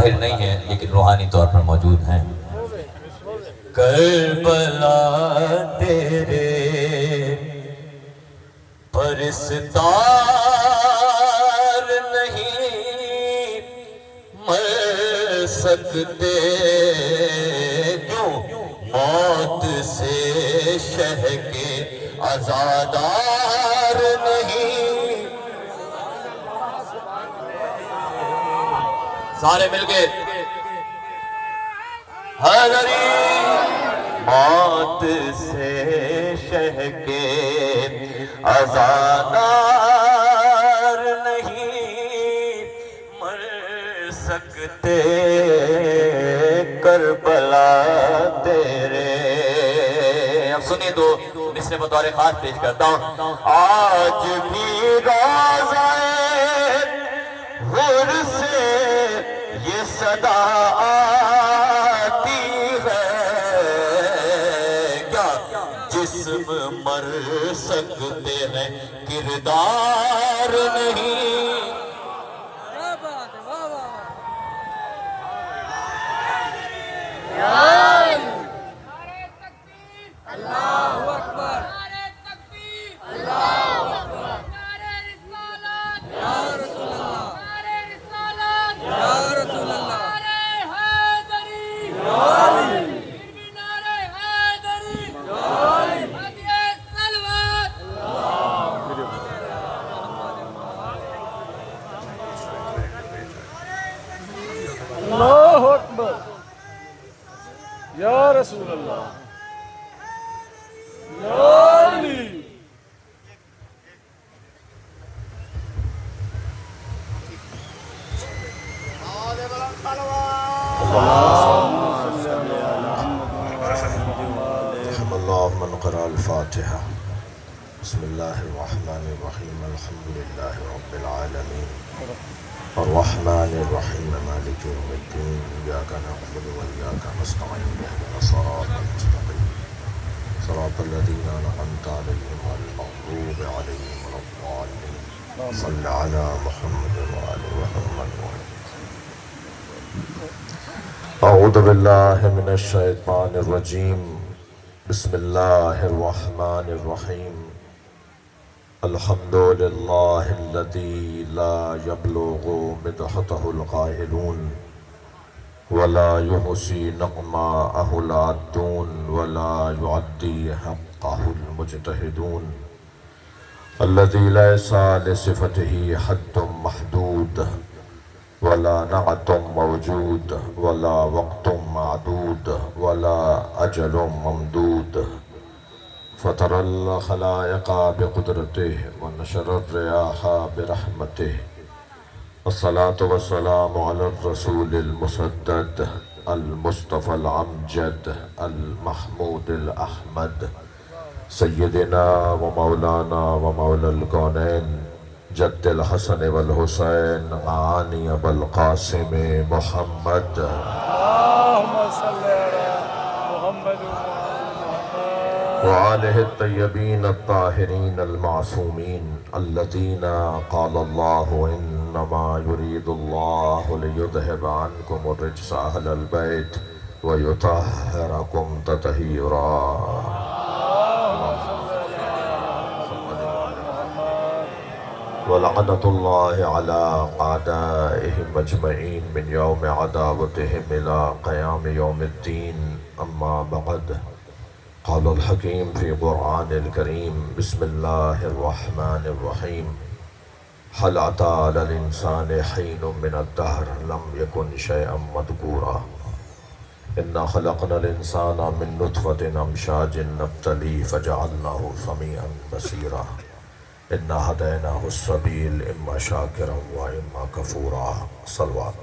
ظاہر نہیں ہیں لیکن روحانی طور پر موجود ہیں۔ کربلا تیرے پرستار نہیں مر سکتے، کیوں موت سے شہ کے عزادار نہیں۔ سارے مل کے حیدری، موت سے شہ کے عزادار نہیں مر سکتے، کربلا تیرے۔ اب سنیے تو مصرع بطور خاص پیش کرتا ہوں۔ آج بھی روضہ غر سے یہ صدا آتی ہے، کیا جسم مر سکتے ہیں کردار نہیں۔ اللہ اکبر، یا رسول اللہ، یا علی۔ اللهم من قرأ الفاتحة بسم الله الرحمن الرحيم الحمد لله رب العالمين الرحمن الرحيم مالك يوم الدين إياك نعبد وإياك نستعين اهدنا الصراط المستقيم صراط الذين أنعمت عليهم غير المغضوب عليهم ولا الضالين صل على محمد وآل محمد أعوذ بالله من الشيطان الرجيم بسم الله الرحمن الرحيم الحمد لله الذي لا يبلغ مدحته القائلون ولا يحصي نعماءه العادون ولا يعدي حقه المجتهدون الذي ليس لصفته حد محدود ولا نعت موجود ولا وقت معدود ولا أجل ممدود فطر الخلائق بقدرته ونشر الرياح برحمته الصلاة والسلام على الرسول المسدد المصطفى الأمجد المحمود الأحمد سيدنا ومولانا ومولى الكونين جد الحسن والحسين معاني أبا القاسم محمد اللهم صل على محمد وآله الطيبين الطاهرين المعصومين الذين قال الله إنما يريد الله ليذهب عنكم الرجس أهل البيت ويطهركم تطهيرا ولعنة الله على أعدائهم أجمعين من يوم عداوتهم إلى قيام يوم الدين أما بعد قال الحكيم في قرآن الكريم بسم الله الرحمن الرحيم هل أتى على الإنسان حين من الدهر لم يكن شيئا مذكورا إنا خلقنا الإنسان من نطفة أمشاج نبتليه فجعلناه سميعا بصيرا إنا هديناه السبيل إما شاكرا وإما كفورا صلوات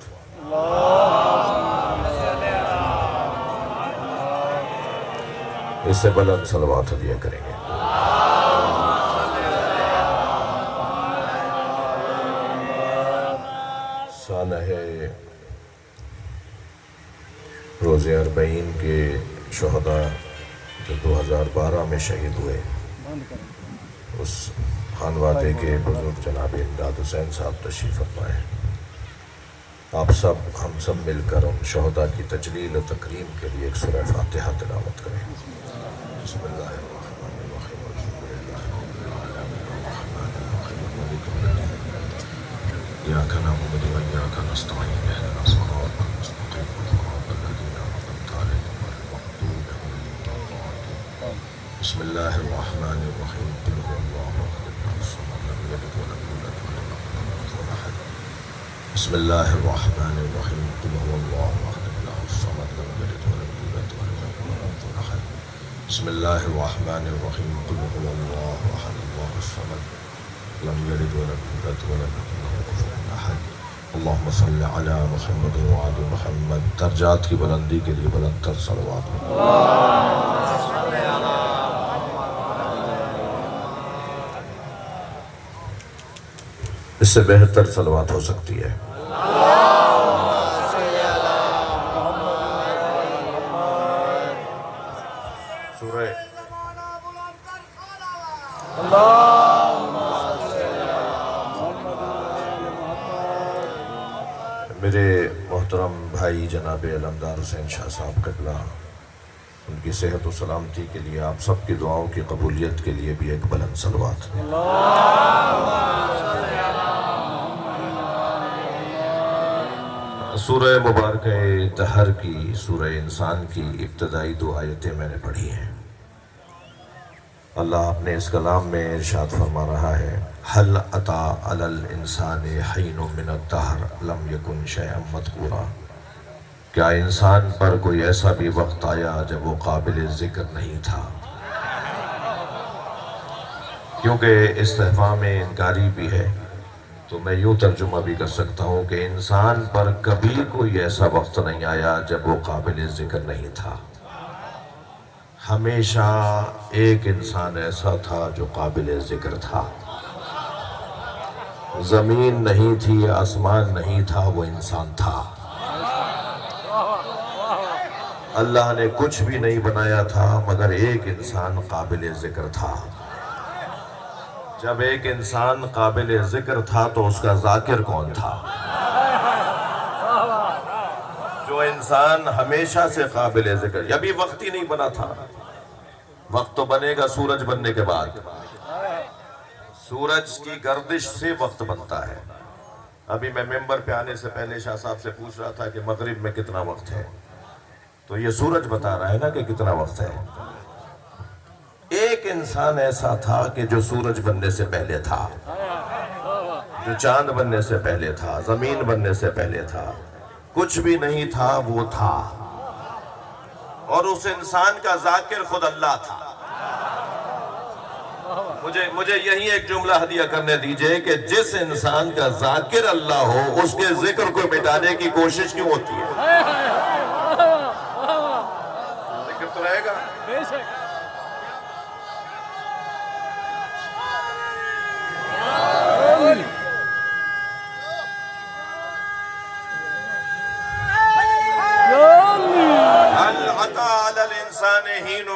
اس سے بلند صلوات دیا کریں گے۔ سالہ روز اربعین کے شہداء جو 2012 میں شہید ہوئے، اس خانوادے کے بزرگ جناب امداد حسین صاحب تشریف فرمائے۔ آپ سب ہم سب مل کر ان شہداء کی تجلیل و تکریم کے لیے ایک سورہ فاتحہ تلاوت کریں۔ بسم اللہ الرحمن الرحیم الحمدللہ رب العالمین الرحمن الرحیم مالک یوم الدین ایاک نعبد و ایاک نستعین اهدنا الصراط المستقیم صراط الذین انعمت علیہم غیر المغضوب علیہم ولا الضالین۔ بسم اللہ الرحمن الرحیم قل هو اللہ احد اللہ الصمد لم یلد ولم یولد ولم یکن له کفوا احد۔ بسم اللہ الرحمن الرحیم قل هو اللہ احد اللہ الصمد لم یلد ولم یولد ولم یکن له کفوا احد۔ بسم اللہ الرحمن الرحیم قل هو اللہ احد اللہ الصمد لم یلد ولم یولد ولم یکن له کفوا احد۔ اللہم صل علی محمد وعلی محمد۔ درجات کی بلندی کے لیے بلند تر صلوات۔ اس سے بہتر صلوات ہو سکتی ہے۔ سورہ میرے محترم بھائی جناب علمدار حسین شاہ صاحب قبلہ، ان کی صحت و سلامتی کے لیے آپ سب کی دعاؤں کی قبولیت کے لیے بھی ایک بلند صلوات۔ سورہ مبارکہ دہر کی، سورہ انسان کی ابتدائی دو آیتیں میں نے پڑھی ہیں۔ اللہ اپنے اس کلام میں ارشاد فرما رہا ہے حل اتی علی الانسان حین من الدہر لم یکن شیئا مذکورا۔ کیا انسان پر کوئی ایسا بھی وقت آیا جب وہ قابل ذکر نہیں تھا؟ کیونکہ استفہام انکاری بھی ہے تو میں یوں ترجمہ بھی کر سکتا ہوں کہ انسان پر کبھی کوئی ایسا وقت نہیں آیا جب وہ قابل ذکر نہیں تھا۔ ہمیشہ ایک انسان ایسا تھا جو قابل ذکر تھا۔ زمین نہیں تھی، آسمان نہیں تھا، وہ انسان تھا۔ اللہ نے کچھ بھی نہیں بنایا تھا مگر ایک انسان قابل ذکر تھا۔ جب ایک انسان قابل ذکر تھا تو اس کا ذاکر کون تھا؟ جو انسان ہمیشہ سے قابل ذکر، ابھی وقت ہی نہیں بنا تھا۔ وقت تو بنے گا سورج بننے کے بعد۔ سورج کی گردش سے وقت بنتا ہے۔ ابھی میں ممبر پہ آنے سے پہلے شاہ صاحب سے پوچھ رہا تھا کہ مغرب میں کتنا وقت ہے، تو یہ سورج بتا رہا ہے نا کہ کتنا وقت ہے۔ ایک انسان ایسا تھا کہ جو سورج بننے سے پہلے تھا، جو چاند بننے سے پہلے تھا، زمین بننے سے پہلے تھا، کچھ بھی نہیں تھا، وہ تھا۔ اور اس انسان کا ذاکر خود اللہ تھا۔ مجھے یہی ایک جملہ ہدیہ کرنے دیجئے کہ جس انسان کا ذاکر اللہ ہو اس کے ذکر کو مٹانے کی کوشش کیوں ہوتی ہے؟ ذکر تو رہے گا۔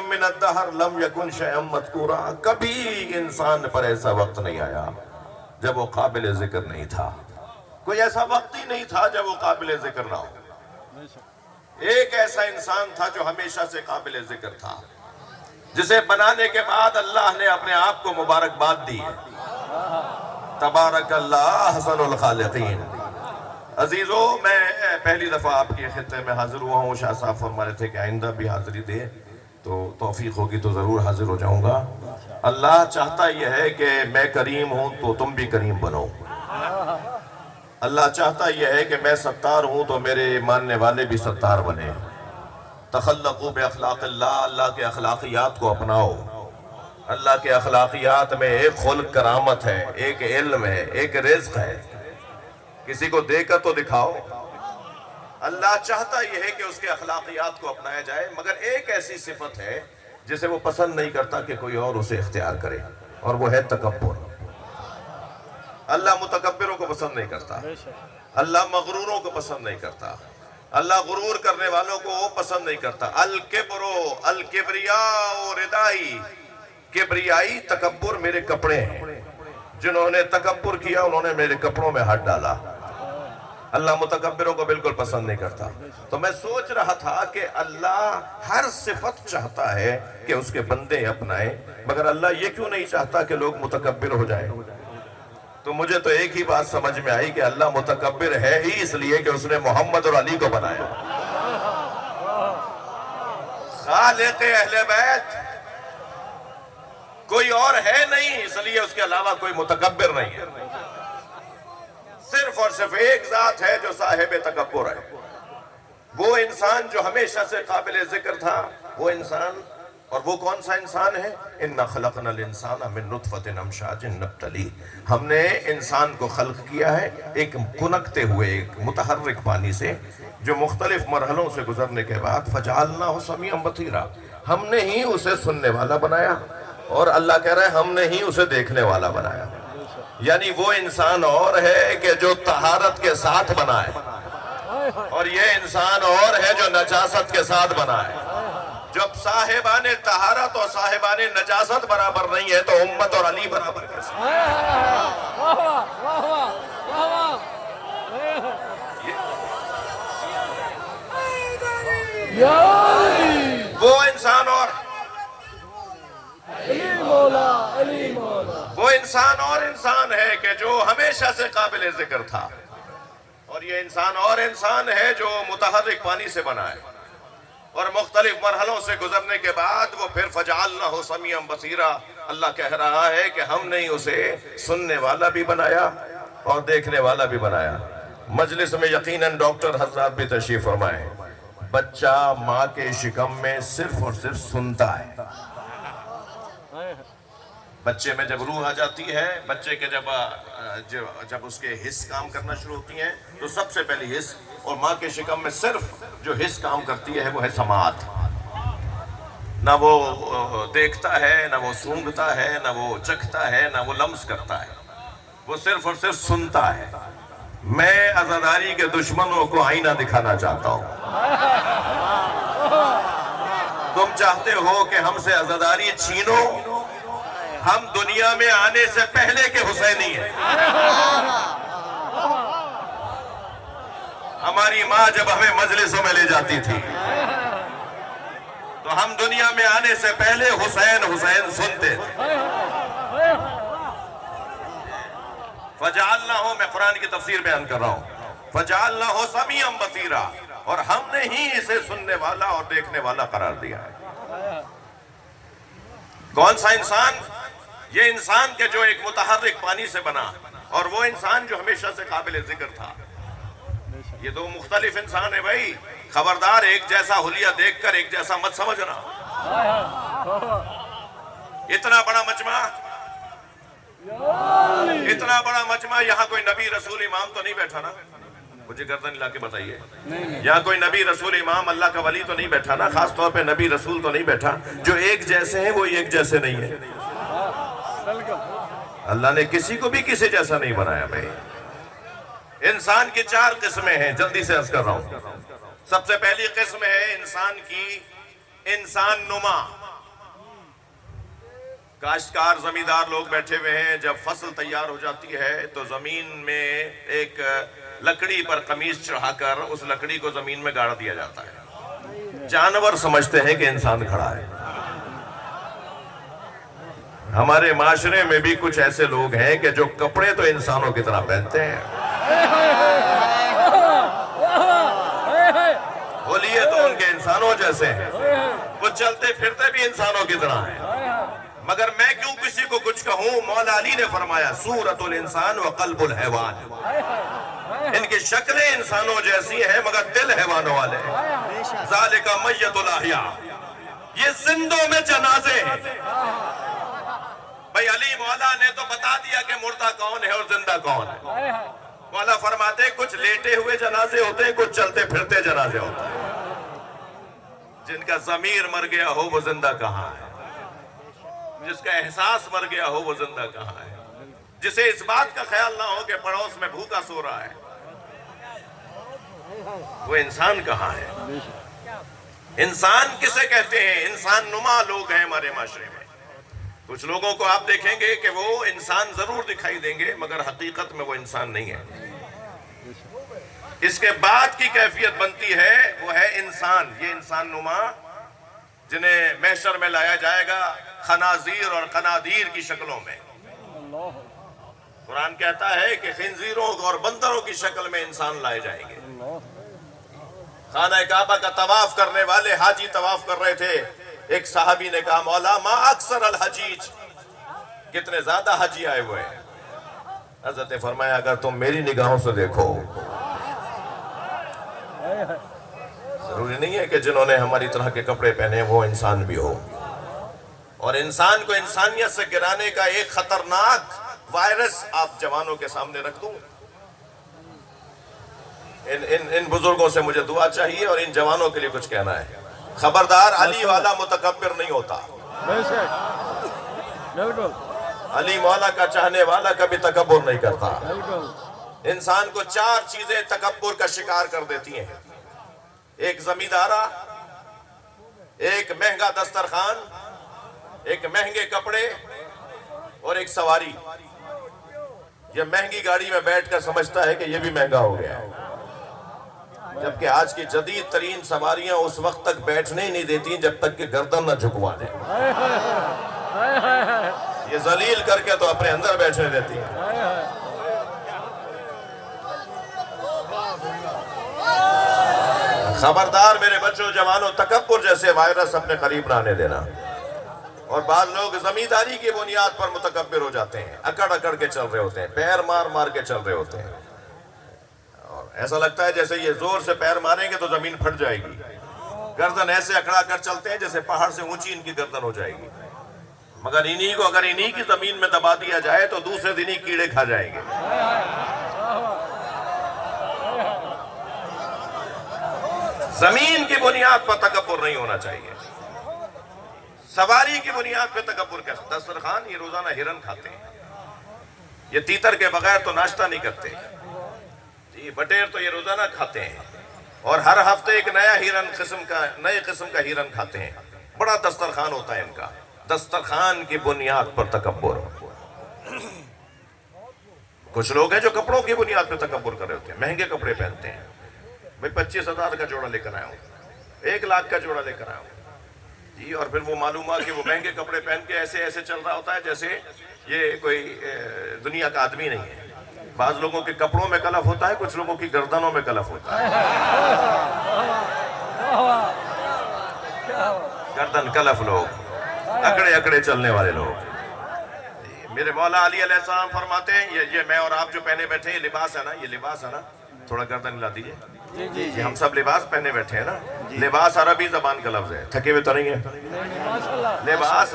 من الدہر لم یکن شیئا مذکورا۔ کبھی انسان پر ایسا وقت نہیں آیا جب وہ قابل ذکر نہیں تھا۔ کوئی ایسا وقت ہی نہیں تھا جب وہ قابل ذکر نہ ہو۔ ایک ایسا انسان تھا جو ہمیشہ سے قابل ذکر تھا، جسے بنانے کے بعد اللہ نے اپنے آپ کو مبارکباد دی ہے۔ تبارک اللہ احسن الخالقین۔ عزیزو، میں پہلی دفعہ آپ کے خطے میں حاضر ہوا ہوں۔ شاہ صاحب فرما رہے تھے کہ آئندہ بھی حاضری دے، تو توفیق ہوگی تو ضرور حاضر ہو جاؤں گا۔ اللہ چاہتا یہ ہے کہ میں کریم ہوں تو تم بھی کریم بنو۔ اللہ چاہتا یہ ہے کہ میں ستار ہوں تو میرے ماننے والے بھی ستار بنے۔ تخلقوا باخلاق اللہ، اللہ کے اخلاقیات کو اپناؤ۔ اللہ کے اخلاقیات میں ایک خلق کرامت ہے، ایک علم ہے، ایک رزق ہے۔ کسی کو دے کر تو دکھاؤ۔ اللہ چاہتا یہ ہے کہ اس کے اخلاقیات کو اپنایا جائے، مگر ایک ایسی صفت ہے جسے وہ پسند نہیں کرتا کہ کوئی اور اسے اختیار کرے، اور وہ ہے تکبر۔ اللہ متکبروں کو پسند نہیں کرتا، اللہ مغروروں کو پسند نہیں کرتا، اللہ غرور کرنے والوں کو وہ پسند نہیں کرتا۔ الکبرو الکبریاء ردائی، کبریائی تکبر میرے کپڑے ہیں۔ جنہوں نے تکبر کیا انہوں نے میرے کپڑوں میں ہاتھ ڈالا۔ اللہ متکبروں کو بالکل پسند نہیں کرتا. تو میں سوچ رہا تھا کہ اللہ ہر صفت چاہتا ہے کہ اس کے بندے اپنائیں، مگر اللہ یہ کیوں نہیں چاہتا کہ لوگ متکبر ہو جائیں؟ تو مجھے تو ایک ہی بات سمجھ میں آئی کہ اللہ متکبر ہے ہی اس لیے کہ اس نے محمد اور علی کو بنایا. خالق اہل بیت کوئی اور ہے نہیں، اس لیے اس کے علاوہ کوئی متکبر نہیں ہے. صرف اور صرف ایک ذات ہے جو صاحب تکبر ہے. وہ انسان جو ہمیشہ سے قابل ذکر تھا، وہ انسان، اور وہ کون سا انسان ہے؟ اِنَّا خَلَقْنَا الْإِنسَانَ مِن نُطْفَةٍ أَمْشَاجٍ نَبْتَلِيهِ. ہم نے انسان کو خلق کیا ہے ایک کنکتے ہوئے ایک متحرک پانی سے، جو مختلف مرحلوں سے گزرنے کے بعد فَجَعَلْنَاهُ سَمِيعًا بَصِيرًا، ہم نے ہی اسے سننے والا بنایا. اور اللہ کہہ رہا ہے ہم نے ہی اسے دیکھنے والا بنایا. یعنی وہ انسان اور ہے کہ جو طہارت کے ساتھ بنا ہے، اور یہ انسان اور ہے جو نجاست کے ساتھ بنا ہے. جب صاحبان طہارت اور صاحبان نجاست برابر نہیں ہے تو امت اور علی برابر کیسے؟ وہ انسان اور وہ انسان اور انسان ہے کہ جو ہمیشہ سے قابل ذکر تھا، اور یہ انسان اور انسان ہے جو متحرک پانی سے بنا ہے، اور مختلف مرحلوں سے گزرنے کے بعد وہ پھر فَجَعَلْنَاهُ سَمِيعًا بَصِيرًا. اللہ کہہ رہا ہے کہ ہم نے اسے سننے والا بھی بنایا اور دیکھنے والا بھی بنایا. مجلس میں یقیناً ڈاکٹر حضرات بھی تشریف فرمائیں. بچہ ماں کے شکم میں صرف اور صرف سنتا ہے. بچے میں جب روح آ جاتی ہے، بچے کے جب اس کے حس کام کرنا شروع ہوتی ہیں تو سب سے پہلی حس، اور ماں کے شکم میں صرف جو حس کام کرتی ہے وہ ہے سماعت. نہ وہ دیکھتا ہے، نہ وہ سونگھتا ہے، نہ وہ چکھتا ہے، نہ وہ لمس کرتا ہے، وہ صرف اور صرف سنتا ہے. میں عزاداری کے دشمنوں کو آئینہ دکھانا چاہتا ہوں. تم چاہتے ہو کہ ہم سے عزاداری چھینو؟ ہم دنیا میں آنے سے پہلے کے حسینی ہیں. ہماری ماں جب ہمیں مجلسوں میں لے جاتی تھی تو ہم دنیا میں آنے سے پہلے حسین حسین سنتے تھے. فَجَعَلْنَاهُ، میں قرآن کی تفسیر بیان کر رہا ہوں، فَجَعَلْنَاهُ سَمِيعًا بَصِيرًا، اور ہم نے ہی اسے سننے والا اور دیکھنے والا قرار دیا ہے. کون سا انسان؟ یہ انسان کے جو ایک متحرک پانی سے بنا، اور وہ انسان جو ہمیشہ سے قابل ذکر تھا. یہ دو مختلف انسان ہیں بھائی. خبردار ایک جیسا حلیہ دیکھ کر ایک جیسا مت سمجھنا. اتنا بڑا مجمع، اتنا بڑا مجمع، یہاں کوئی نبی رسول امام تو نہیں بیٹھا نا؟ مجھے گردن لا کے بتائیے. یہاں کوئی نبی رسول امام اللہ کا ولی تو نہیں بیٹھا نا؟ خاص طور پہ نبی رسول تو نہیں بیٹھا. جو ایک جیسے ہیں وہ ایک جیسے نہیں ہیں. اللہ نے کسی کو بھی کسی جیسا نہیں بنایا بھائی. انسان کی 4 قسمیں ہیں، جلدی سے عرض کر رہا ہوں. سب سے پہلی قسم ہے انسان کی انسان نما. کاشتکار زمیندار لوگ بیٹھے ہوئے ہیں، جب فصل تیار ہو جاتی ہے تو زمین میں ایک لکڑی پر قمیص چڑھا کر اس لکڑی کو زمین میں گاڑ دیا جاتا ہے. جانور سمجھتے ہیں کہ انسان کھڑا ہے. ہمارے معاشرے میں بھی کچھ ایسے لوگ ہیں کہ جو کپڑے تو انسانوں کی طرح پہنتے ہیں، بولیے تو ان کے انسانوں جیسے ہیں، وہ چلتے پھرتے بھی انسانوں کی طرح ہیں. مگر میں کیوں کسی کو کچھ کہوں؟ مولا علی نے فرمایا صورت الانسان و قلب الحیوان. ان کی شکلیں انسانوں جیسی ہیں مگر دل حیوانوں والے ہیں. ذالک میت الاحیاء، یہ زندوں میں جنازے ہیں. بھئی علی مولا نے تو بتا دیا کہ مردہ کون ہے اور زندہ کون ہے. مولا فرماتے کچھ لیٹے ہوئے جنازے ہوتے ہیں، کچھ چلتے پھرتے جنازے ہوتے ہیں. جن کا ضمیر مر گیا ہو وہ زندہ کہاں ہے؟ جس کا احساس مر گیا ہو وہ زندہ کہاں ہے؟ جسے اس بات کا خیال نہ ہو کہ پڑوس میں بھوکا سو رہا ہے، وہ انسان کہاں ہے؟ انسان کسے کہتے ہیں؟ انسان نما لوگ ہیں ہمارے معاشرے میں. کچھ لوگوں کو آپ دیکھیں گے کہ وہ انسان ضرور دکھائی دیں گے مگر حقیقت میں وہ انسان نہیں ہے. اس کے بعد کی کیفیت بنتی ہے وہ ہے انسان. یہ انسان نما جنہیں محشر میں لایا جائے گا خنازیر اور قنادیر کی شکلوں میں. قرآن کہتا ہے کہ خنزیروں اور بندروں کی شکل میں انسان لائے جائیں گے. خانہ کعبہ کا طواف کرنے والے حاجی طواف کر رہے تھے. ایک صحابی نے کہا مولا ما اکثر الحجیج, کتنے زیادہ حاجی آئے ہوئے ہیں. حضرت نے فرمایا اگر تم میری نگاہوں سے دیکھو, ضروری نہیں ہے کہ جنہوں نے ہماری طرح کے کپڑے پہنے وہ انسان بھی ہو. اور انسان کو انسانیت سے گرانے کا ایک خطرناک وائرس آپ جوانوں کے سامنے رکھ دوں. ان بزرگوں سے مجھے دعا چاہیے اور ان جوانوں کے لیے کچھ کہنا ہے. خبردار, علی والا متکبر نہیں ہوتا. بالکل علی مولا کا چاہنے والا کبھی تکبر نہیں کرتا. بالکل. انسان کو 4 چیزیں تکبر کا شکار کر دیتی ہیں. ایک زمیندارہ, ایک مہنگا دسترخوان, ایک مہنگے کپڑے اور ایک سواری. یہ مہنگی گاڑی میں بیٹھ کر سمجھتا ہے کہ یہ بھی مہنگا ہو گیا ہے, جبکہ آج کی جدید ترین سواریاں اس وقت تک بیٹھنے ہی نہیں دیتی جب تک کہ گردن نہ جھکوا دیں. یہ ذلیل کر کے تو اپنے اندر بیٹھنے دیتی ہیں. خبردار میرے بچوں جوانوں, تکبر جیسے وائرس اپنے قریب نہ آنے دینا. اور بعض لوگ زمینداری کی بنیاد پر متکبر ہو جاتے ہیں, اکڑ اکڑ کے چل رہے ہوتے ہیں, پیر مار مار کے چل رہے ہوتے ہیں, اور ایسا لگتا ہے جیسے یہ زور سے پیر ماریں گے تو زمین پھٹ جائے گی. گردن ایسے اکڑا کر چلتے ہیں جیسے پہاڑ سے اونچی ان کی گردن ہو جائے گی. مگر انہی کو اگر انہی کی زمین میں دبا دیا جائے تو دوسرے دن ہی کیڑے کھا جائیں گے. زمین کی بنیاد پر تکبر نہیں ہونا چاہیے. سواری کی بنیاد پہ تکبر کیسے؟ دسترخوان, یہ روزانہ ہرن کھاتے ہیں, یہ تیتر کے بغیر تو ناشتہ نہیں کرتے. یہ بٹیر تو یہ روزانہ کھاتے ہیں, اور ہر ہفتے ایک نئے قسم کا ہرن کھاتے ہیں. بڑا دسترخوان ہوتا ہے ان کا. دسترخوان کی بنیاد پر تکبر. کچھ لوگ ہیں جو کپڑوں کی بنیاد پر تکبر کر رہے ہوتے ہیں, مہنگے کپڑے پہنتے ہیں. میں 25,000 کا جوڑا لے کر آیا ہوں, 1 لاکھ کا جوڑا لے کر آیا ہوں جی. اور پھر وہ معلوم ہوا کہ وہ مہنگے کپڑے پہن کے ایسے ایسے چل رہا ہوتا ہے جیسے یہ کوئی دنیا کا آدمی نہیں ہے. بعض لوگوں کے کپڑوں میں کلف ہوتا ہے, کچھ لوگوں کی گردنوں میں کلف ہوتا ہے. گردن کلف لوگ, اکڑے اکڑے چلنے والے لوگ. میرے مولا علی علیہ السلام فرماتے ہیں یہ میں اور آپ جو پہنے بیٹھے ہیں یہ لباس ہے نا, یہ لباس ہے نا, تھوڑا گردن ہلا دیجئے. یہ ہم سب لباس پہنے بیٹھے ہیں نا. لباس عربی زبان کا لفظ ہے, تھکے ہوئے تو نہیں ہے.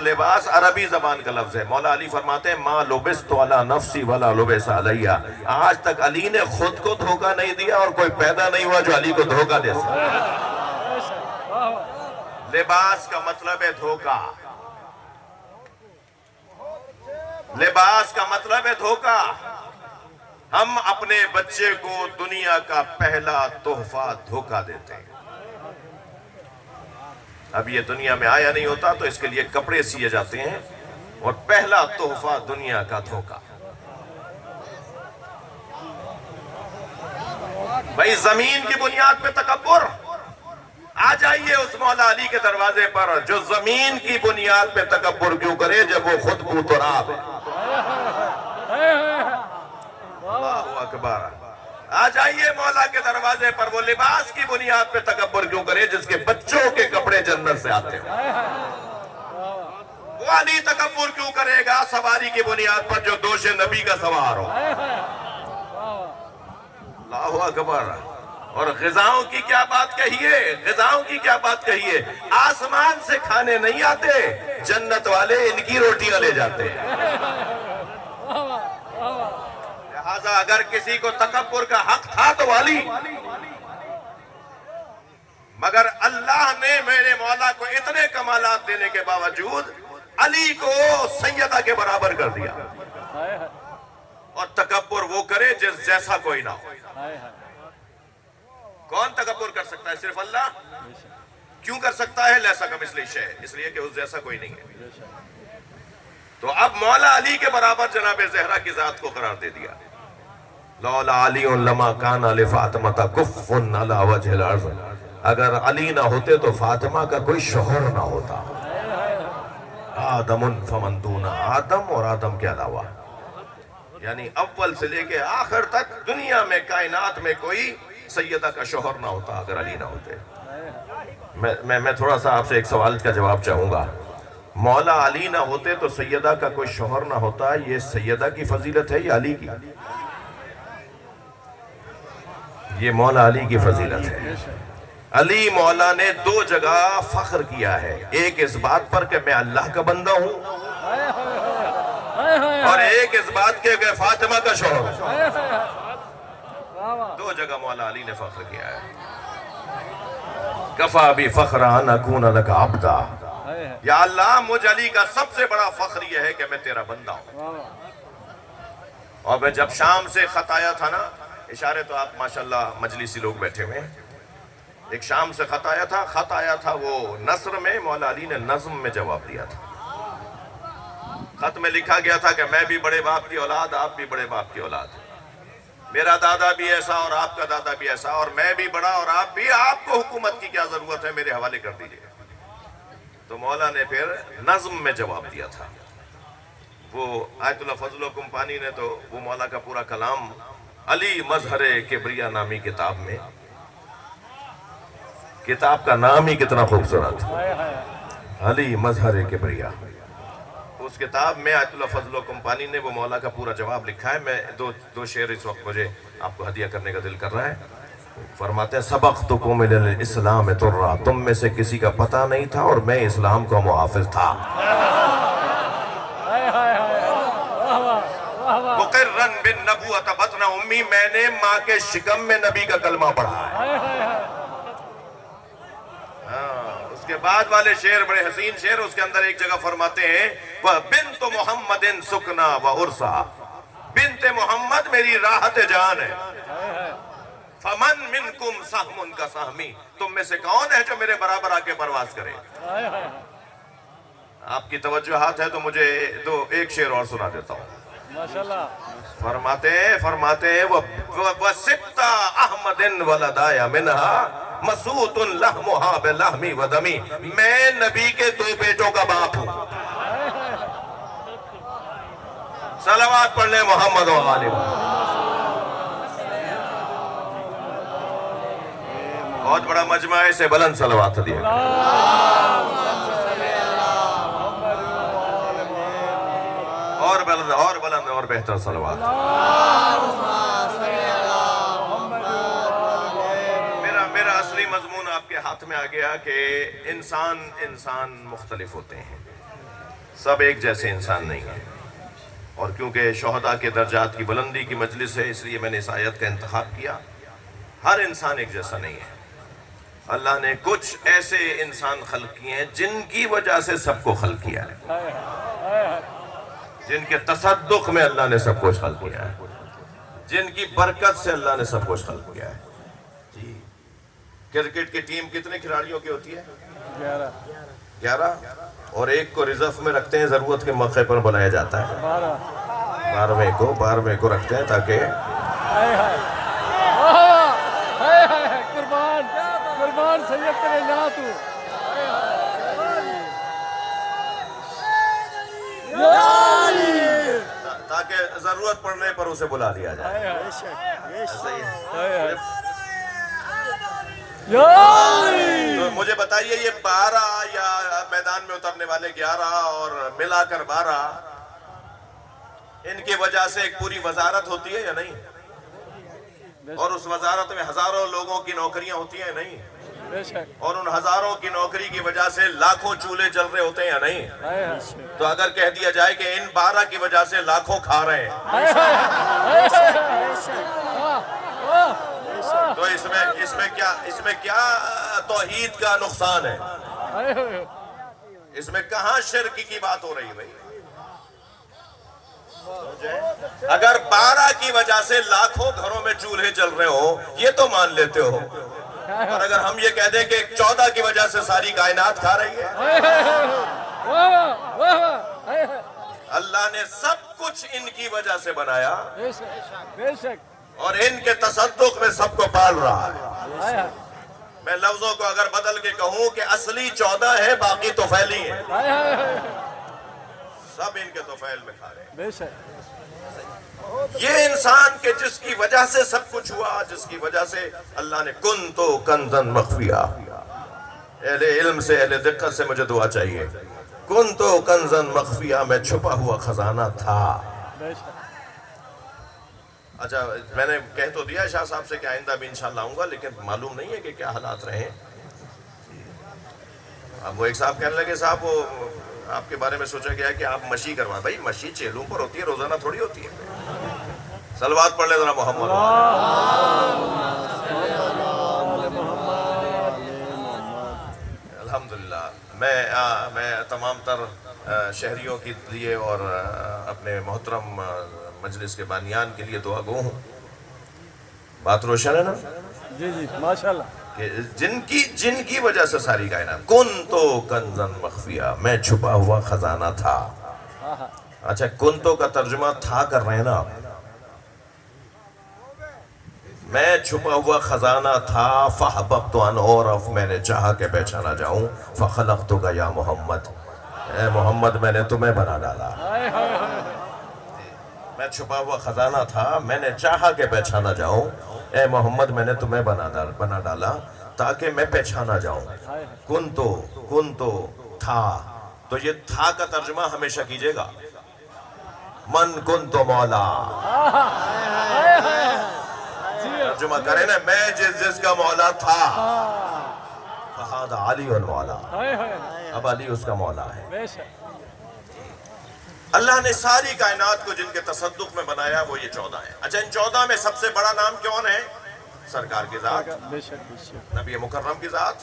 لباس عربی زبان کا لفظ ہے. مولا علی فرماتے ہیں ما لبست علی نفسی ولا لبس علیہ. آج تک علی نے خود کو دھوکہ نہیں دیا اور کوئی پیدا نہیں ہوا جو علی کو دھوکہ دے سکتا. لباس کا مطلب ہے دھوکہ. لباس کا مطلب ہے دھوکہ. ہم اپنے بچے کو دنیا کا پہلا تحفہ دھوکہ دیتے ہیں. اب یہ دنیا میں آیا نہیں ہوتا تو اس کے لیے کپڑے سیے جاتے ہیں, اور پہلا تحفہ دنیا کا دھوکہ. بھائی زمین کی بنیاد پہ تکبر. آ جائیے اس مولا علی کے دروازے پر جو زمین کی بنیاد پہ تکبر کیوں کرے جب وہ خود بوتراب ہے. اللہ اکبر. آ جائیے مولا کے دروازے پر, وہ لباس کی بنیاد پہ تکبر کیوں کرے جس کے بچوں کے کپڑے جنت سے آتے ہیں. وہ علی تکبر کیوں کرے گا سواری کی بنیاد پر جو دوش نبی کا سوار ہو. اللہ اکبر. اور غذاؤں کی کیا بات کہیے, غذاؤں کی کیا بات کہیے. آسمان سے کھانے نہیں آتے, جنت والے ان کی روٹیاں لے جاتے ہیں. لہذا اگر کسی کو تکبر کا حق تھا تو علی, مگر اللہ نے میرے مولا کو اتنے کمالات دینے کے باوجود علی کو سیدہ کے برابر کر دیا. اور تکبر وہ کرے جس جیسا کوئی نہ ہو. کون تکبر کر سکتا ہے؟ صرف اللہ. کیوں کر سکتا ہے؟ لیسا کمثلہ شیء, اس لیے کہ اس جیسا کوئی نہیں ہے. تو اب مولا علی کے برابر جناب زہرا کی ذات کو قرار دے دیا. لولا علی لما کان لفاطمہ کف علی وجہ الارض، اگر علی نہ ہوتے تو فاطمہ کا کوئی شوہر نہ ہوتا. آدم فمن دون آدم، اور آدم کے علاوہ، یعنی اول سے لے کے آخر تک دنیا میں کائنات میں کوئی سیدہ کا شوہر نہ ہوتا اگر علی نہ ہوتے. میں تھوڑا سا آپ سے ایک سوال کا جواب چاہوں گا. مولا علی نہ ہوتے تو سیدہ کا کوئی شوہر نہ ہوتا، یہ سیدہ کی فضیلت ہے یا علی کی؟ یہ مولا علی کی فضیلت ہے. علی مولا نے دو جگہ فخر کیا ہے، ایک اس بات پر کہ میں اللہ کا بندہ ہوں، اور ایک اس بات کے کہ فاطمہ کا شوہر ہوں. دو جگہ مولا علی نے فخر کیا ہے. کفا بھی فخر ان اکون لک عبدا، یا اللہ مجھ علی کا سب سے بڑا فخر یہ ہے کہ میں تیرا بندہ ہوں. اور میں جب شام سے خط آیا تھا نا، اشارے تو آپ ماشاءاللہ مجلسی لوگ بیٹھے ہوئے ہیں، ایک شام سے خط آیا تھا وہ نثر میں، مولا علی نے نظم میں جواب دیا تھا. خط میں لکھا گیا تھا کہ میں بھی بڑے باپ کی اولاد، آپ بھی بڑے باپ کی اولاد، میرا دادا بھی ایسا اور آپ کا دادا بھی ایسا، اور میں بھی بڑا اور آپ بھی، آپ کو حکومت کی کیا ضرورت ہے، میرے حوالے کر دیجئے. تو مولا نے پھر نظم میں جواب دیا تھا. وہ آیت اللہ فضل و کمپانی نے تو وہ مولا کا پورا کلام علی مظہر کبریا نامی کتاب میں، کتاب کا نام ہی کتنا خوبصورت، علی مظہر کبریا. اس کتاب میں آیت اللہ فضل و کمپانی نے وہ مولا کا پورا جواب لکھا ہے. میں دو شعر اس وقت مجھے آپ کو ہدیہ کرنے کا دل کر رہا ہے. فرماتے ہیں سبقتکم الی الاسلام ترا، تم میں سے کسی کا پتہ نہیں تھا اور میں اسلام کا محافظ تھا. مقرن بالنبوۃ بطن امی، میں نے ماں کے شکم میں نبی کا کلمہ پڑھا ہے. اس کے بعد والے شعر بڑے حسین شعر، اس کے اندر ایک جگہ فرماتے ہیں بنت محمد سکنا و عرسا، بنت محمد میری راحت جان ہے. فمن منکم سہم کا سہمی، تم میں سے کون ہے جو میرے برابر آ کے پرواز کرے. آپ کی توجہات ہے تو مجھے ایک شعر اور سنا دیتا ہوں. ماشاءاللہ. فرماتے ہیں وَسِبْتَ احمد وَلَدَايَ مِنْهَا مَسُوتٌ لَحْمُهَا بِلَحْمِ وَدَمِ، میں نبی کے دو بیٹوں کا باپ ہوں. صلوات پڑھ لیں محمد و آلہ. بہت بڑا مجمع ہے، اسے بلند صلوات دیا. اور بلند اور بہتر صلوات. میرا اصلی مضمون آپ کے ہاتھ میں آ گیا کہ انسان مختلف ہوتے ہیں، سب ایک جیسے انسان نہیں ہیں. اور کیونکہ شہداء کے درجات کی بلندی کی مجلس ہے، اس لیے میں نے اس آیت کا انتخاب کیا. ہر انسان ایک جیسا نہیں ہے. اللہ نے کچھ ایسے انسان خلق کیے ہیں جن کی وجہ سے سب کو خلق کیا ہے، جن کے تصدق میں اللہ نے سب کچھ خلق کیا ہے، جن کی برکت سے اللہ نے سب کچھ خلق کیا ہے. جی کرکٹ کی ٹیم کتنے کھلاڑیوں کی ہوتی ہے؟ 11. اور ایک کو ریزرو میں رکھتے ہیں، ضرورت کے موقع پر بلایا جاتا ہے. 12 کو رکھتے ہیں تاکہ قربان سید تیرے ذات ہوں. تاکہ ضرورت پڑنے پر اسے بلا دیا جائے. تو مجھے بتائیے یہ 12 یا میدان میں اترنے والے 11 اور ملا کر 12، ان کی وجہ سے ایک پوری وزارت ہوتی ہے یا نہیں؟ اور اس وزارت میں ہزاروں لوگوں کی نوکریاں ہوتی ہیں نہیں؟ اور ان ہزاروں کی نوکری کی وجہ سے لاکھوں چولہے جل رہے ہوتے ہیں یا نہیں؟ تو اگر کہہ دیا جائے کہ ان 12 کی وجہ سے لاکھوں کھا رہے ہیں تو اس میں کیا توحید کا نقصان ہے؟ اس میں کہاں شرک کی بات ہو رہی ہے بھائی؟ اگر 12 کی وجہ سے لاکھوں گھروں میں چولہے جل رہے ہو یہ تو مان لیتے ہو، اور اگر ہم یہ کہہ دیں کہ 14 کی وجہ سے ساری کائنات کھا رہی ہے. اللہ نے سب کچھ ان کی وجہ سے بنایا، بے شک. اور ان کے تصدق میں سب کو پال رہا ہے. ہائے ہائے میں لفظوں کو اگر بدل کے کہوں کہ اصلی 14 ہے، باقی طفیلی ہیں، ہائے ہائے ہائے سب ان کے طفیل میں کھا رہے ہیں. بے شک یہ انسان کے جس کی وجہ سے سب کچھ ہوا، جس کی وجہ سے اللہ نے کن تو کنزن مخفیہ، اہل علم سے اہل دقت سے مجھے دعا چاہیے، کن تو کنزن مخفیہ، میں چھپا ہوا خزانہ تھا. بے شک اچھا میں نے کہہ تو دیا شاہ صاحب سے کہ آئندہ بھی انشاءاللہ آؤں گا، لیکن معلوم نہیں ہے کہ کیا حالات رہے. اب وہ ایک صاحب کہنے لگے صاحب وہ آپ کے بارے میں سوچا گیا کہ آپ مشی کروائیں. بھائی مشی چیلوں پر ہوتی ہے، روزانہ تھوڑی ہوتی ہے. صلوات پڑھ لے ذرا محمد. الحمدللہ میں تمام تر شہریوں کے لیے اور اپنے محترم مجلس کے بانیان کے لیے دعا گو ہوں. بات روشن ہے نا جی جی ماشاءاللہ کہ جن کی وجہ سے ساری کائنات، کن تو کنزن مخفیہ، میں چھپا ہوا خزانہ تھا. اچھا کن تو کا ترجمہ تھا کر رہے ہیں نا آپ. میں چھپا ہوا خزانہ تھا، فَحَبَبْتُ أَنْ أُعْرَفَ، میں نے چاہا کہ پہچانا جاؤں. فَخَلَقْتُكَ يَا محمد، اے محمد میں نے تمہیں بنا ڈالا. ہائے ہائے ہائے میں چھپا ہوا خزانہ تھا، میں نے چاہا کہ پہچانا جاؤں. اے محمد میں نے تمہیں بنا ڈالا تاکہ میں پہچانا جاؤں. کن تو تھا. تو یہ تھا کا ترجمہ ہمیشہ کیجئے گا. من کن تو مولا، ترجمہ کرے نا، میں جس کا مولا تھا. فہذا علی المولا، ہائے ہائے اب علی اس کا مولا ہے. بے شک اللہ نے ساری کائنات کو جن کے تصدق میں بنایا وہ یہ 14 ہیں. اچھا ان 14 میں سب سے بڑا نام کون ہے؟ سرکار کی ذات، بے شک بے شک نبی مکرم کی ذات.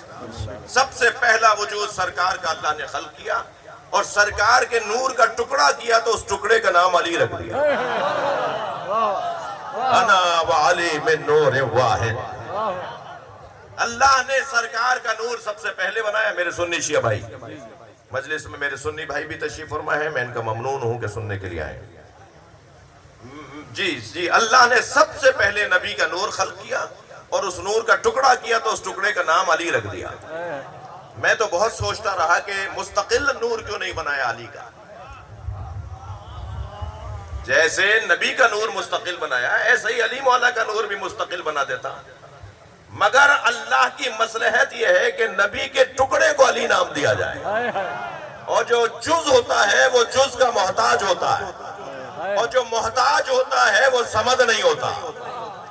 سب سے پہلا وجود سرکار کا اللہ نے خلق کیا، اور سرکار کے نور کا ٹکڑا کیا تو اس ٹکڑے کا نام علی رکھ دیا. انا وعلی من نور واحد. اللہ نے سرکار کا نور سب سے پہلے بنایا. میرے سنی شیعہ بھائی مجلس میں، میرے سنی بھائی بھی تشریف فرما ہے، میں ان کا ممنون ہوں کہ سننے کے لیے آئے. جی اللہ نے سب سے پہلے نبی کا نور خلق کیا اور اس نور کا ٹکڑا کیا تو اس ٹکڑے کا نام علی رکھ دیا. میں تو بہت سوچتا رہا کہ مستقل نور کیوں نہیں بنایا علی کا. جیسے نبی کا نور مستقل بنایا ایسے ہی علی مولا کا نور بھی مستقل بنا دیتا. مگر اللہ کی مصلحت یہ ہے کہ نبی کے ٹکڑے کو علی نام دیا جائے، اور جو جز ہوتا ہے وہ جز کا محتاج ہوتا ہے، اور جو محتاج ہوتا ہے وہ سمد نہیں ہوتا،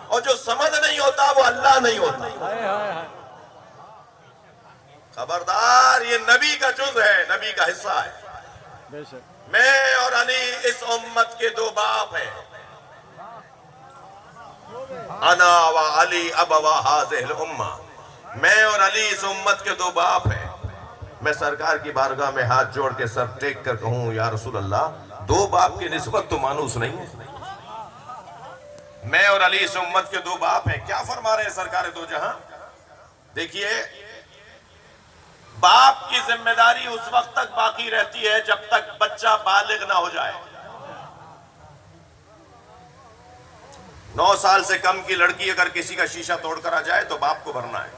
اور جو سمد نہیں ہوتا وہ اللہ نہیں ہوتا. خبردار یہ نبی کا جز ہے، نبی کا حصہ ہے. بے شک میں اور علی اس امت کے دو باپ ہیں. انا و علی ابوا ہذہ الامہ، میں اور علی اس امت کے دو باپ ہیں. میں سرکار کی بارگاہ میں ہاتھ جوڑ کے سر ٹیک کر کہوں یا رسول اللہ، دو باپ کی نسبت تو مانوس نہیں ہے. میں اور علی اس امت کے دو باپ ہیں. کیا فرما رہے ہیں سرکار دو جہاں؟ دیکھیے باپ کی ذمہ داری اس وقت تک باقی رہتی ہے جب تک بچہ بالغ نہ ہو جائے. 9 سال سے کم کی لڑکی اگر کسی کا شیشہ توڑ کر آ جائے تو باپ کو بھرنا ہے.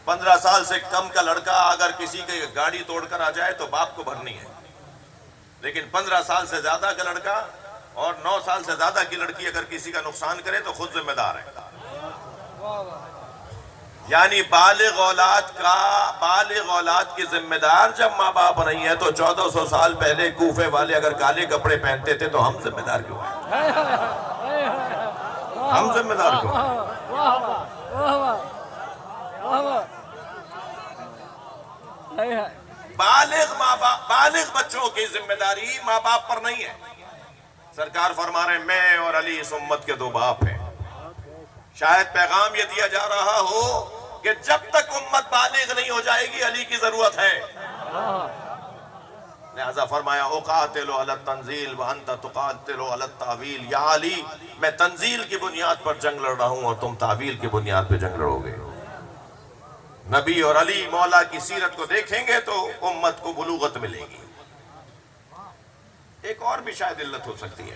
15 سال سے کم کا لڑکا اگر کسی کی گاڑی توڑ کر آ جائے تو باپ کو بھرنی ہے. لیکن 15 سال سے زیادہ کا لڑکا اور 9 سال سے زیادہ کی لڑکی اگر کسی کا نقصان کرے تو خود ذمہ دار ہے. یعنی بالغ اولاد کی ذمہ دار جب ماں باپ نہیں ہے تو 1400 سال پہلے کوفے والے اگر کالے کپڑے پہنتے تھے تو ہم ذمہ دار کیوں ہیں؟ ہم ذمہ دار کیوں ہیں؟ بالغ بچوں کی ذمہ داری ماں باپ پر نہیں ہے. سرکار فرما رہے ہیں میں اور علی اس امت کے دو باپ ہیں. شاید پیغام یہ دیا جا رہا ہو کہ جب تک امت بالغ نہیں ہو جائے گی علی کی ضرورت ہے. لہذا فرمایا اقاتل علی التنزیل وانت تقاتل علی التعویل. یا علی میں تنزیل کی بنیاد پر جنگ لڑ رہا ہوں اور تم تعویل کی بنیاد پر جنگ لڑو گے. نبی اور علی مولا کی سیرت کو دیکھیں گے تو امت کو بلوغت ملے گی. ایک اور بھی شاید علت ہو سکتی ہے.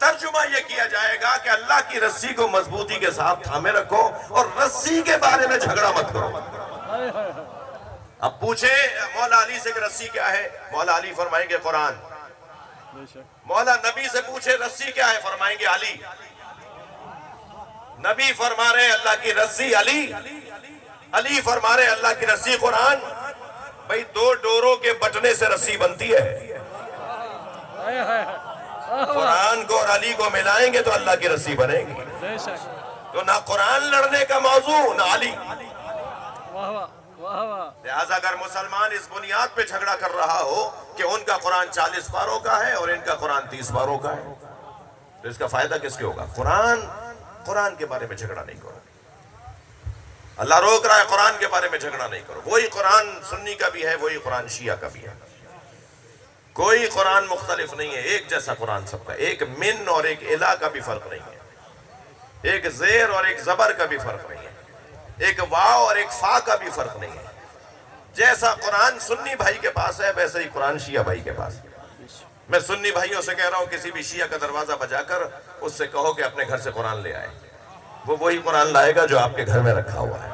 ترجمہ یہ کیا جائے گا کہ اللہ کی رسی کو مضبوطی کے ساتھ تھامے رکھو اور رسی کے بارے میں جھگڑا مت کرو۔ اب پوچھے مولا علی سے کہ رسی کیا ہے، مولا علی فرمائیں گے قرآن۔ مولا نبی سے پوچھے رسی کیا ہے، فرمائیں گے علی۔ نبی فرما رہے اللہ کی رسی علی، علی فرما رہے اللہ کی رسی قرآن۔ بھئی دو ڈوروں کے بٹنے سے رسی بنتی ہے، قرآن کو اور علی کو ملائیں گے تو اللہ کی رسی بنے گی۔ تو نہ قرآن لڑنے کا موضوع نہ علی۔ لہذا اگر مسلمان اس بنیاد پہ جھگڑا کر رہا ہو کہ ان کا قرآن 40 پاروں کا ہے اور ان کا قرآن 30 پاروں کا ہے، تو اس کا فائدہ کس کے ہوگا؟ قرآن کے بارے میں جھگڑا نہیں کرو۔ اللہ روک رہا ہے قرآن کے بارے میں جھگڑا نہیں کرو۔ وہی قرآن سنی کا بھی ہے، وہی قرآن شیعہ کا بھی ہے، کوئی قرآن مختلف نہیں ہے، ایک جیسا قرآن سب کا، ایک من اور ایک الہ کا بھی فرق نہیں ہے، ایک زیر اور ایک زبر کا بھی فرق نہیں ہے، ایک واو اور ایک فا کا بھی فرق نہیں ہے۔ جیسا قرآن سنی بھائی کے پاس ہے ویسے ہی قرآن شیعہ بھائی کے پاس ہے۔ میں سنی بھائیوں سے کہہ رہا ہوں کسی بھی شیعہ کا دروازہ بجا کر اس سے کہو کہ اپنے گھر سے قرآن لے آئے، وہ وہی قرآن لائے گا جو آپ کے گھر میں رکھا ہوا ہے۔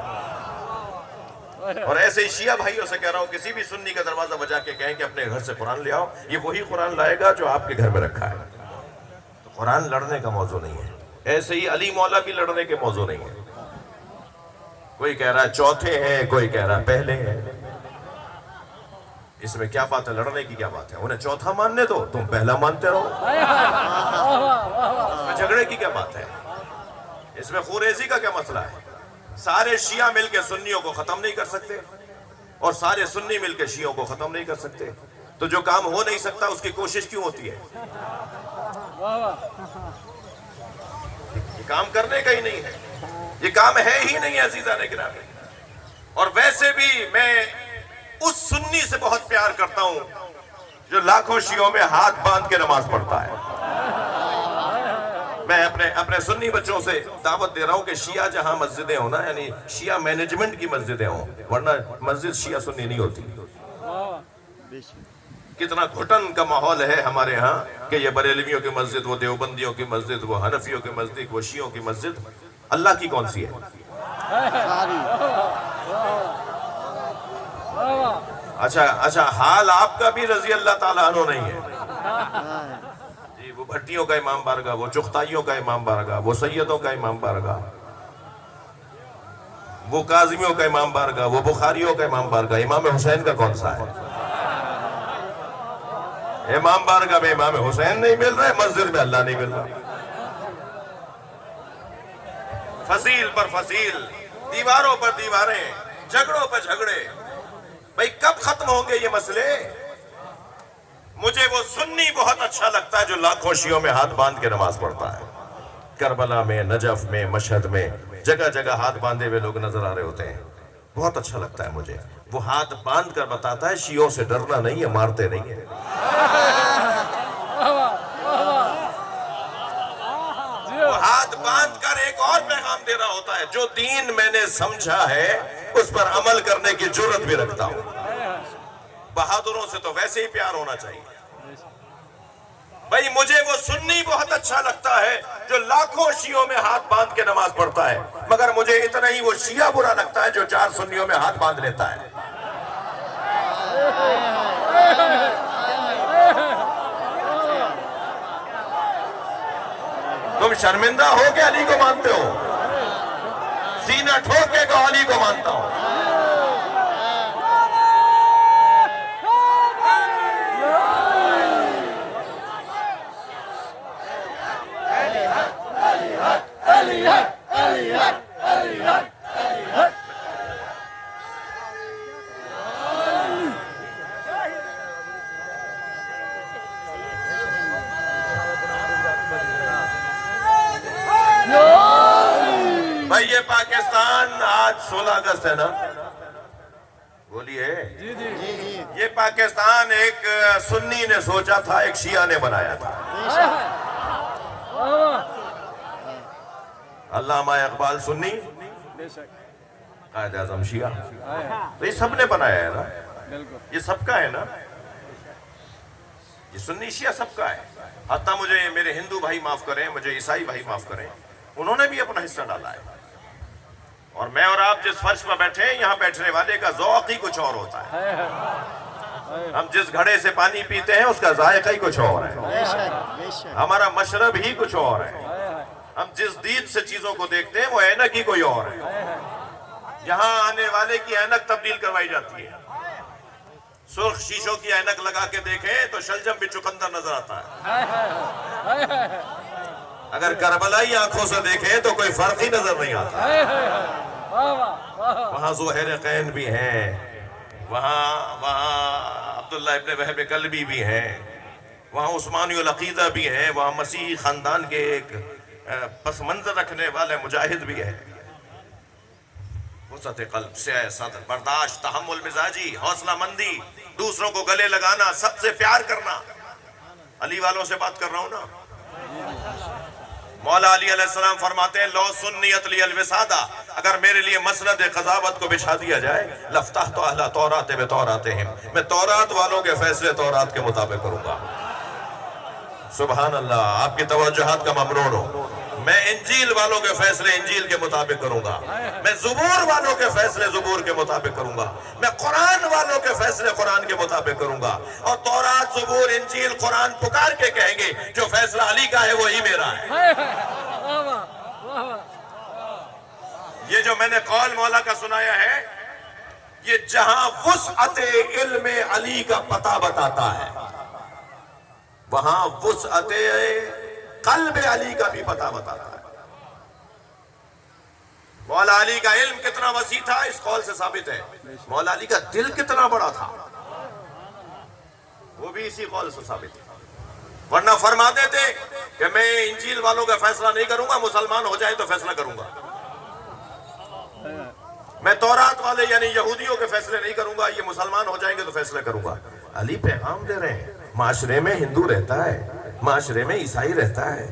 اور ایسے ہی شیعہ بھائیوں سے کہہ رہا ہوں کسی بھی سنی کا دروازہ بجا کے کہیں کہ اپنے گھر سے قرآن لے آؤ، یہ وہی قرآن لائے گا جو آپ کے گھر میں رکھا ہے۔ تو قرآن لڑنے کا موضوع نہیں ہے، ایسے ہی علی مولا بھی لڑنے کے موضوع نہیں ہے۔ کوئی کہہ رہا ہے چوتھے ہیں، کوئی کہہ رہا ہے پہلے ہیں، اس میں کیا بات ہے؟ لڑنے کی کیا بات ہے؟ انہیں چوتھا ماننے دو، تم پہلا مانتے رہو، اس میں جھگڑے کی کیا بات ہے؟ اس میں خوریزی کا کیا مسئلہ ہے؟ سارے شیعہ مل کے سنیوں کو ختم نہیں کر سکتے اور سارے سنی مل کے شیعوں کو ختم نہیں کر سکتے، تو جو کام ہو نہیں سکتا اس کی کوشش کیوں ہوتی ہے؟ یہ کام کرنے کا ہی نہیں ہے، یہ کام ہے ہی نہیں عزیزان گرامی۔ اور ویسے بھی میں اس سنی سے بہت پیار کرتا ہوں جو لاکھوں شیعوں میں ہاتھ باندھ کے نماز پڑھتا ہے۔ میں اپنے سنی بچوں سے دعوت دے رہا ہوں کہ شیعہ جہاں مسجدیں ہوں نا، یعنی شیعہ مینجمنٹ کی مسجدیں ہوں، ورنہ مسجد شیعہ سنی نہیں ہوتی۔ کتنا گھٹن کا ماحول ہے ہمارے ہاں کہ یہ بریلویوں کی مسجد، وہ دیوبندیوں کی مسجد، وہ حنفیوں کی مسجد، وہ شیعوں کی مسجد، اللہ کی کون سی ہے؟ اچھا حال آپ کا بھی رضی اللہ تعالیٰ عنہ نہیں ہے جی، وہ بھٹیوں کا امام بارگاہ، وہ چغتائیوں کا امام بارگاہ، وہ سیدوں کا امام بارگاہ، وہ کاظمیوں کا امام بارگاہ، وہ بخاریوں کا امام بارگاہ، امام حسین کا کون سا ہے؟ امام بارگاہ میں امام حسین نہیں مل رہے، مسجد میں اللہ نہیں مل رہا۔ فصیل پر فصیل، دیواروں پر دیواریں، جھگڑوں پر جھگڑے، بھئی کب ختم ہوں گے یہ مسئلے؟ مجھے وہ سنی بہت اچھا لگتا ہے جو لاکھوں شیعوں میں ہاتھ باندھ کے نماز پڑھتا ہے۔ کربلا میں، نجف میں، مشہد میں جگہ جگہ ہاتھ باندھے ہوئے لوگ نظر آ رہے ہوتے ہیں، بہت اچھا لگتا ہے مجھے۔ وہ ہاتھ باندھ کر بتاتا ہے شیعوں سے ڈرنا نہیں ہے، مارتے نہیں ہیں۔ وہ ہاتھ باندھ کر ایک اور پیغام دے رہا ہوتا ہے، جو دین میں نے سمجھا ہے اس پر عمل کرنے کی جرات بھی رکھتا ہوں۔ بہادروں سے تو ویسے ہی پیار ہونا چاہیے۔ بھئی مجھے وہ سنی بہت اچھا لگتا ہے جو لاکھوں شیعوں میں ہاتھ باندھ کے نماز پڑھتا ہے، مگر مجھے اتنا ہی وہ شیعہ برا لگتا ہے جو 4 سنیوں میں ہاتھ باندھ لیتا ہے۔ تم شرمندہ ہو کہ علی کو مانتے ہو؟ سینہ ٹھوک کے کہو علی کو مانتا ہوں۔ بھائی یہ پاکستان آج 16 اگست ہے نا، بولیے، یہ پاکستان ایک سنی نے سوچا تھا، ایک شیعہ نے بنایا تھا۔ علامہ اقبال سنی، قائد اعظم شیعہ، تو یہ سب نے بنایا ہے نا، یہ سب کا ہے نا، یہ سنی شیعہ سب کا ہے۔ حتیٰ مجھے میرے ہندو بھائی معاف کریں، مجھے عیسائی بھائی معاف کریں، انہوں نے بھی اپنا حصہ ڈالا ہے. اور میں اور آپ جس فرش پر بیٹھے ہیں، یہاں بیٹھنے والے کا ذوق ہی کچھ اور ہوتا ہے. ہم جس گھڑے سے پانی پیتے ہیں اس کا ذائقہ ہی کچھ اور ہے، ہمارا مشرب ہی کچھ اور ہے، ہم جس دید سے چیزوں کو دیکھتے ہیں وہ اینک ہی کوئی اور ہے. یہاں آنے والے کی اینک تبدیل کروائی جاتی ہے. سرخ شیشوں کی اینک لگا کے دیکھیں تو شلجم بھی چقندر نظر آتا ہے. اگر کربلائی آنکھوں سے دیکھیں تو کوئی فرق ہی نظر نہیں آتا. وہاں ذوہر قین بھی ہیں، وہاں عبداللہ ابن وہب کلبی بھی ہیں، وہاں عثمانی العقیدہ بھی ہیں، وہاں مسیحی خاندان کے ایک پس منظر رکھنے والے مجاہد بھی ہیں. وسعت قلب، سعہ صدر، برداشت، تحمل مزاجی، حوصلہ مندی، دوسروں کو گلے لگانا، سب سے پیار کرنا. علی والوں سے بات کر رہا ہوں نا. مولا علی علیہ السلام فرماتے ہیں لو سنیت لی الوسادہ، اگر میرے لیے مسند قضاوت کو بچھا دیا جائے لفتحت اہل تورات بتوراتہم، میں تورات والوں کے فیصلے تورات کے مطابق کروں گا. سبحان اللہ، آپ کی توجہات کا ممنون ہو. میں انجیل والوں کے فیصلے انجیل کے مطابق کروں گا، میں زبور والوں کے فیصلے زبور کے مطابق کروں گا، میں قرآن والوں کے فیصلے قرآن کے مطابق کروں گا. اور تورات، زبور، انجیل، قرآن پکار کے کہیں گے جو فیصلہ علی کا ہے وہی میرا ہے. یہ جو میں نے قول مولا کا سنایا ہے، یہ جہاں وسعت علم علی کا پتہ بتاتا ہے وہاں وسعت قلب علی کا بھی پتہ بتاتا ہے. مولا علی کا علم کتنا وسیع تھا اس قول سے ثابت ہے. مولا علی کا دل کتنا بڑا تھا وہ بھی اسی قول سے ثابت ہے. ورنہ فرما دیتے کہ میں انجیل والوں کا فیصلہ نہیں کروں گا، مسلمان ہو جائے تو فیصلہ کروں گا. میں تورات والے یعنی یہودیوں کے فیصلے نہیں کروں گا، یہ مسلمان ہو جائیں گے تو فیصلہ کروں گا. علی پیغام دے رہے ہیں. معاشرے میں ہندو رہتا ہے، معاشرے میں عیسائی رہتا ہے،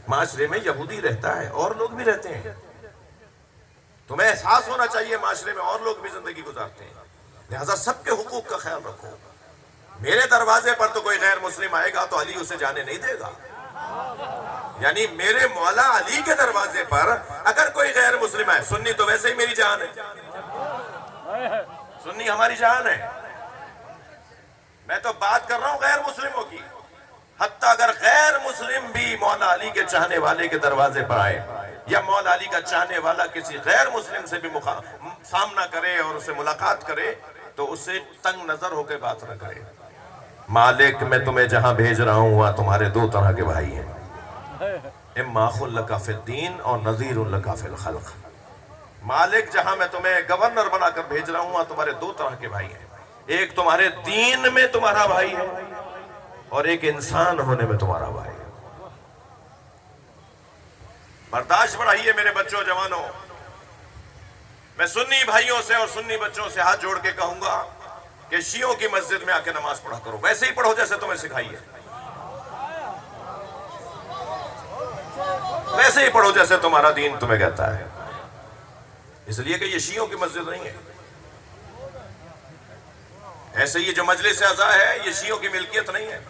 معاشرے میں یہودی رہتا ہے، اور لوگ بھی رہتے ہیں. تمہیں احساس ہونا چاہیے معاشرے میں اور لوگ بھی زندگی گزارتے ہیں، لہذا سب کے حقوق کا خیال رکھو. میرے دروازے پر تو کوئی غیر مسلم آئے گا تو علی اسے جانے نہیں دے گا. یعنی میرے مولا علی کے دروازے پر اگر کوئی غیر مسلم آئے، سنی تو ویسے ہی میری جان ہے، سنی ہماری جان ہے. میں تو بات کر رہا ہوں غیر مسلموں کی. حتیٰ اگر غیر مسلم بھی مولا علی کے چاہنے والے کے دروازے پر آئے یا مولا علی کا چاہنے والا کسی غیر مسلم سے بھی سامنا کرے اور اسے ملاقات کرے تو اسے تنگ نظر ہو کے بات نہ کرے. مالک میں تمہیں جہاں بھیج رہا ہوں وہاں تمہارے دو طرح کے بھائی ہیں، اما اخ لک فی الدین اور نذیر لک فی الخلق. مالک جہاں میں تمہیں گورنر بنا کر بھیج رہا ہوں وہاں تمہارے دو طرح کے بھائی ہیں. ایک تمہارے دین میں تمہارا بھائی ہے اور ایک انسان ہونے میں تمہارا بھائی ہے. برداشت بڑھائیے میرے بچوں جوانوں. میں سنی بھائیوں سے اور سنی بچوں سے ہاتھ جوڑ کے کہوں گا کہ شیعوں کی مسجد میں آ کے نماز پڑھا کرو، ویسے ہی پڑھو جیسے تمہیں سکھائی ہے، ویسے ہی پڑھو جیسے تمہارا دین تمہیں کہتا ہے. اس لیے کہ یہ شیعوں کی مسجد نہیں ہے. ایسے یہ جو مجلس اعضاء ہے یہ شیعوں کی ملکیت نہیں ہے.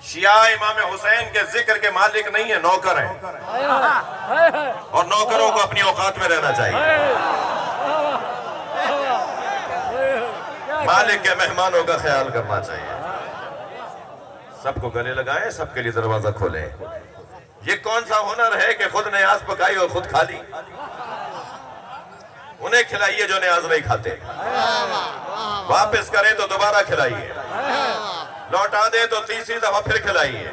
شیعہ امام حسین کے ذکر کے مالک نہیں ہیں، نوکر ہیں، اور نوکروں کو اپنی اوقات میں رہنا چاہیے. مالک کے مہمانوں کا خیال کرنا چاہیے. سب کو گلے لگائیں، سب کے لیے دروازہ کھولیں. یہ کون سا ہنر ہے کہ خود نیاز پکائی اور خود کھا لی؟ انہیں کھلائیے جو نیاز نہیں کھاتے، واپس کریں تو دوبارہ کھلائیے، لوٹا دیں تو تیسری دفعہ پھر کھلائیے.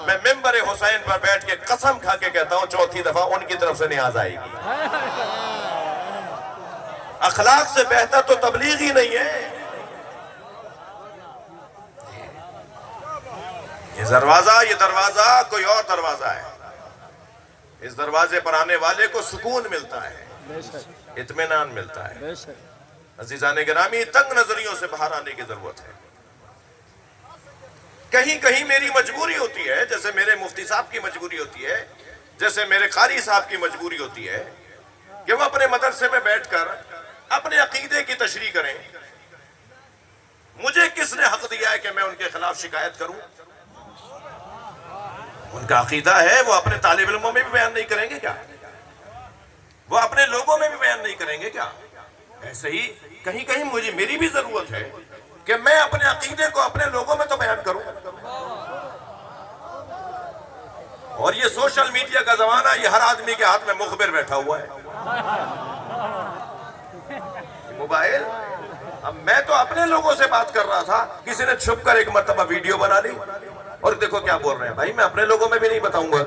میں ممبر حسین پر بیٹھ کے قسم کھا کے کہتا ہوں چوتھی دفعہ ان کی طرف سے نیاز آئے گی. اخلاق سے بہتر تو تبلیغ ہی نہیں ہے. یہ دروازہ کوئی اور دروازہ ہے. اس دروازے پر آنے والے کو سکون ملتا ہے، اطمینان ملتا ہے. عزیزان گرامی، تنگ نظریوں سے باہر آنے کی ضرورت ہے. کہیں کہیں میری مجبوری ہوتی ہے، جیسے میرے مفتی صاحب کی مجبوری ہوتی ہے، جیسے میرے قاری صاحب کی مجبوری ہوتی ہے کہ وہ اپنے مدرسے میں بیٹھ کر اپنے عقیدے کی تشریح کریں. مجھے کس نے حق دیا ہے کہ میں ان کے خلاف شکایت کروں؟ ان کا عقیدہ ہے، وہ اپنے طالب علموں میں بھی بیان نہیں کریں گے کیا؟ وہ اپنے لوگوں میں بھی بیان نہیں کریں گے کیا؟ ایسے ہی کہیں کہیں مجھے میری بھی ضرورت ہے کہ میں اپنے عقیدے کو اپنے لوگوں میں تو بیان کروں. اور یہ سوشل میڈیا کا زمانہ، یہ ہر آدمی کے ہاتھ میں مخبر بیٹھا ہوا ہے، موبائل. اب میں تو اپنے لوگوں سے بات کر رہا تھا، کسی نے چھپ کر ایک مرتبہ ویڈیو بنا لی اور دیکھو کیا بول رہے ہیں. بھائی میں اپنے لوگوں میں بھی نہیں بتاؤں گا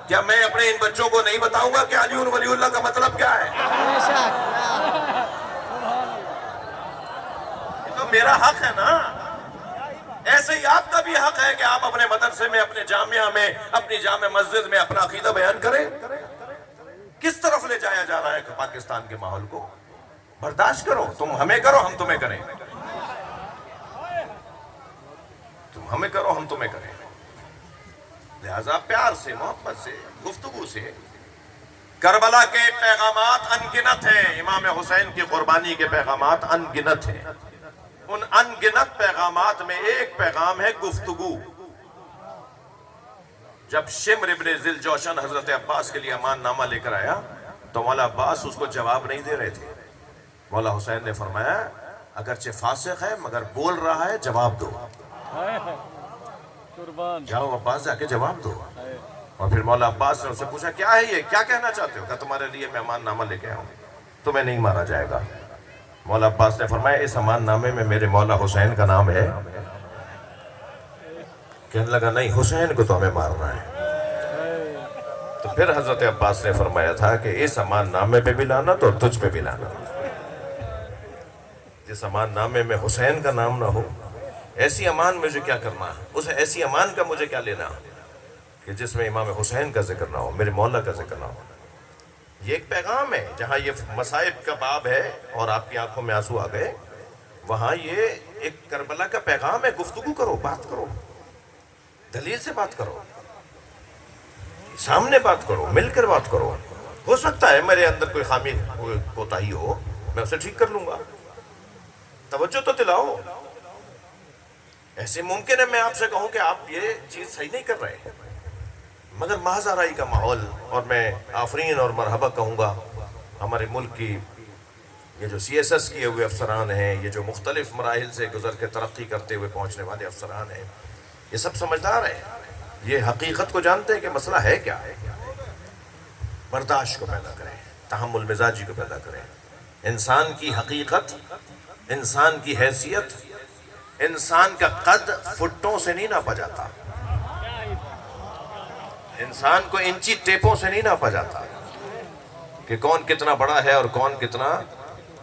کیا میں اپنے ان بچوں کو نہیں بتاؤں گا کہ علی ولی اللہ کا مطلب کیا ہے؟ یہ تو میرا حق ہے نا. ایسے ہی آپ کا بھی حق ہے کہ آپ اپنے مدرسے میں، اپنے جامعہ میں، اپنی جامع مسجد میں اپنا عقیدہ بیان کریں. کس طرف لے جایا جا رہا ہے کہ پاکستان کے ماحول کو؟ برداشت کرو، تم ہمیں کرو ہم تمہیں کریں، تم ہمیں کرو ہم تمہیں کریں. لہذا پیار سے، محبت سے، گفتگو سے. کربلا کے پیغامات ان گنت ہیں، امام حسین کی قربانی کے پیغامات ان گنت ہیں. ان ان گنت پیغامات میں ایک پیغام ہے گفتگو. جب شمر ابن ذی الجوشن حضرت عباس کے لیے امان نامہ لے کر آیا تو مولا عباس اس کو جواب نہیں دے رہے تھے. مولا حسین نے فرمایا اگرچہ فاسق ہے مگر بول رہا ہے، جواب دو. جاؤ عباس جا کے جواب دو. اور پھر مولا عباس نے اسے پوچھا کیا ہے یہ، کیا کہنا چاہتے ہو؟ کہا تمہارے لیے میں امان نامہ لے کے آؤں، تمہیں نہیں مارا جائے گا. مولا عباس نے فرمایا اس امان نامے میں میرے مولا حسین کا نام ہے. کہنے لگا نہیں، حسین کو تو ہمیں مارنا ہے. تو پھر حضرت عباس نے فرمایا تھا کہ اس امان نامے پہ بھی لانا تو تجھ پہ بھی لانا. جس امان نامے میں حسین کا نام نہ ہو، ایسی امان مجھے کیا کرنا، اس ایسی امان کا مجھے کیا لینا کہ جس میں امام حسین کا ذکر نہ ہو، میرے مولا کا ذکر نہ ہو. یہ ایک پیغام ہے. جہاں یہ مصائب کا باب ہے اور آپ کی آنکھوں میں آنسو آ گئے، وہاں یہ ایک کربلا کا پیغام ہے. گفتگو کرو، بات کرو، دلیل سے بات کرو، سامنے بات کرو، مل کر بات کرو. ہو سکتا ہے میرے اندر کوئی خامی، کوئی کوتاہی ہو، میں اسے ٹھیک کر لوں گا. توجہ تو دلاؤ. ایسے ممکن ہے میں آپ سے کہوں کہ آپ یہ چیز صحیح نہیں کر رہے، مگر محض آرائی کا ماحول. اور میں آفرین اور مرحبا کہوں گا ہمارے ملک کی یہ جو CSS کیے ہوئے افسران ہیں، یہ جو مختلف مراحل سے گزر کے ترقی کرتے ہوئے پہنچنے والے افسران ہیں، یہ سب سمجھدار ہیں. یہ حقیقت کو جانتے ہیں کہ مسئلہ ہے کیا. برداشت کو پیدا کریں، تحمل مزاجی کو پیدا کریں. انسان کی حقیقت، انسان کی حیثیت، انسان کا قد فٹوں سے نہیں ناپا جاتا. انسان کو انچی ٹیپوں سے نہیں ناپا جاتا کہ کون کتنا بڑا ہے اور کون کتنا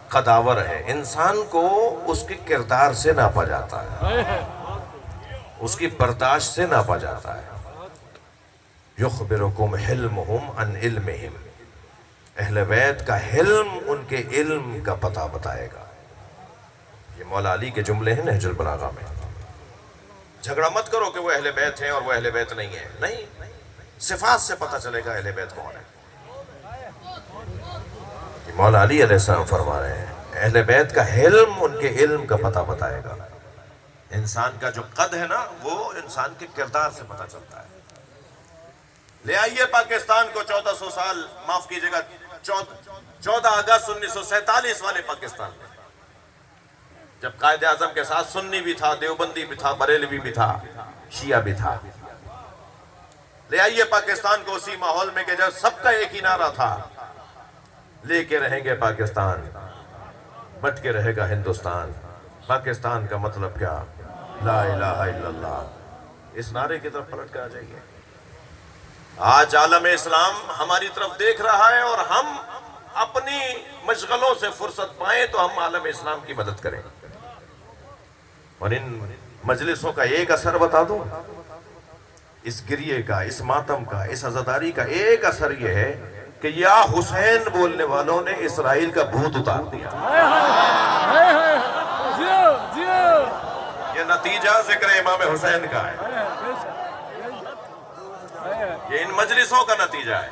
قداور ہے. انسان کو اس کے کردار سے ناپا جاتا ہے، اس کی برداشت سے ناپا جاتا ہے. یخبرکم حلمہم عن علمہم، اہل بیت کا حلم ان کے علم کا پتہ بتائے گا. یہ مولا علی کے جملے ہیں نہج البلاغہ میں. جھگڑا مت کرو کہ وہ اہل بیت ہیں اور وہ اہل بیت نہیں ہیں. نہیں، صفات سے پتہ چلے گا اہل بیت کون ہے. یہ مولا علی علیہ السلام فرما رہے ہیں اہل بیت کا حلم ان کے علم کا پتہ بتائے گا. انسان کا جو قد ہے نا، وہ انسان کے کردار سے پتہ چلتا ہے. لے آئیے پاکستان کو 1400 سال، معاف کیجئے گا 14 اگست 1947 والے پاکستان میں، جب قائد اعظم کے ساتھ سنی بھی تھا، دیوبندی بھی تھا، بریلوی بھی تھا، شیعہ بھی تھا. لے آئیے پاکستان کو اسی ماحول میں کہ جب سب کا ایک ہی نعرہ تھا، لے کے رہیں گے پاکستان، بٹ کے رہے گا ہندوستان. پاکستان کا مطلب کیا؟ لا الہ الا اللہ. اس نعرے کی طرف پلٹ کر آ جائیے. آج عالم اسلام ہماری طرف دیکھ رہا ہے اور ہم اپنی مشغلوں سے فرصت پائیں تو ہم عالم اسلام کی مدد کریں. اور ان مجلسوں کا ایک اثر بتا دوں، اس گریے کا، اس ماتم کا، اس عزاداری کا ایک اثر یہ ہے کہ یا حسین بولنے والوں نے اسرائیل کا بھوت اتار دیا. یہ نتیجہ ذکر امام حسین کا ہے، یہ ان مجلسوں کا نتیجہ ہے،